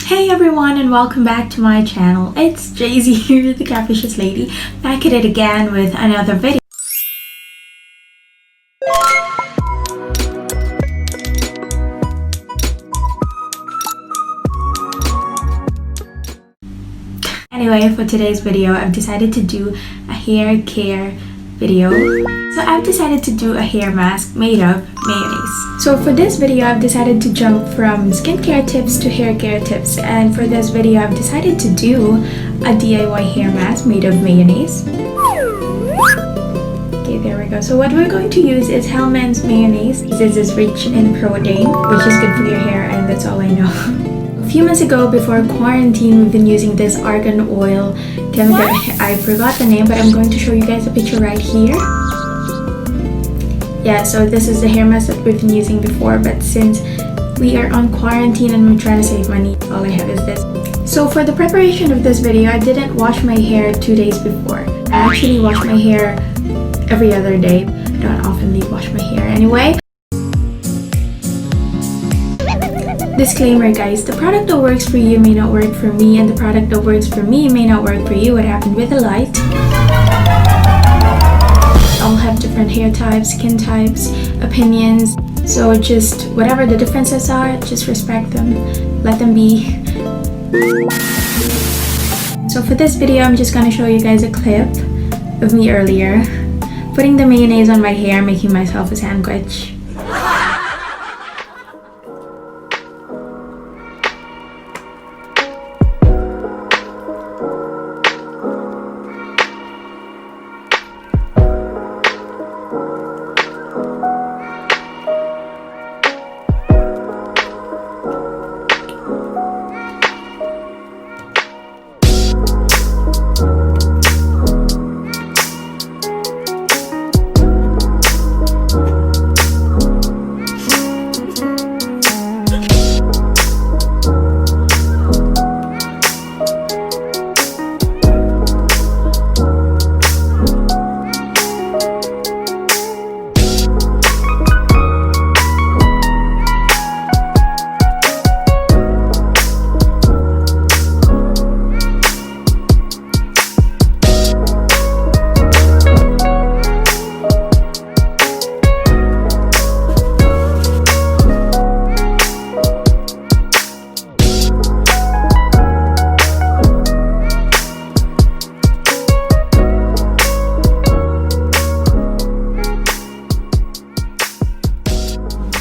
Hey everyone and welcome back to my channel. It's Jaycee here, the Capricious Lady, back at it again with another video. Anyway, for today's video, I've decided to do a hair care video. So I've decided to do a hair mask made of mayonnaise. So for this video, I've decided to jump from skincare tips to hair care tips. And for this video, I've decided to do a DIY hair mask made of mayonnaise. Okay, there we go. So what we're going to use is Hellmann's mayonnaise. This is rich in protein, which is good for your hair, and that's all I know. A few months ago, before quarantine, we've been using this argan oil chemical. I forgot the name, but I'm going to show you guys a picture right here. Yeah, so this is the hair mask that we've been using before, but since we are on quarantine and we're trying to save money, all I have is this. So for the preparation of this video, I didn't wash my hair 2 days before. I actually wash my hair every other day. I don't often wash my hair anyway. Disclaimer guys, the product that works for you may not work for me, and the product that works for me may not work for you. What happened with the light? All have different hair types, skin types, opinions. So just whatever the differences are, just respect them, let them be. So for this video, I'm just gonna show you guys a clip of me earlier putting the mayonnaise on my hair, making myself a sandwich.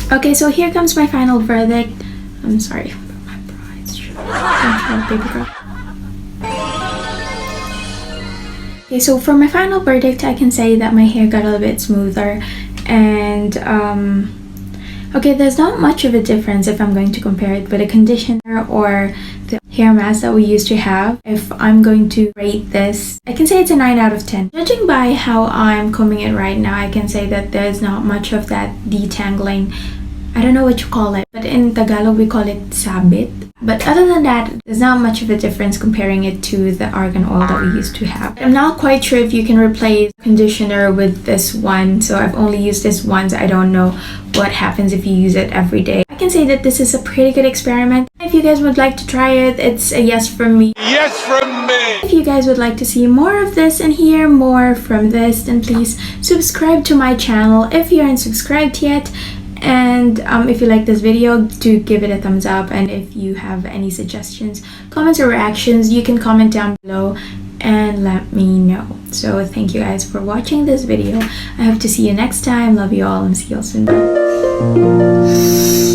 Okay, so here comes my final verdict. I'm sorry, my bra is baby girl. Okay, so for my final verdict, I can say that my hair got a little bit smoother, and okay, there's not much of a difference if I'm going to compare it with a conditioner or the hair mask that we used to have. If I'm going to rate this, I can say it's a 9 out of 10. Judging by how I'm combing it right now, I can say that there's not much of that detangling. I don't know what you call it, but in Tagalog we call it sabit. But other than that, there's not much of a difference comparing it to the argan oil that we used to have. I'm not quite sure if you can replace conditioner with this one, so I've only used this once. I don't know what happens if you use it every day. I can say that this is a pretty good experiment. If you guys would like to try it, it's a yes from me. Yes from me! If you guys would like to see more of this and hear more from this, then please subscribe to my channel if you aren't subscribed yet. And if you like this video, do give it a thumbs up, and if you have any suggestions, comments, or reactions, you can comment down below and let me know. So thank you guys for watching this video. I hope to see you next time. Love you all and see you all soon. Bye.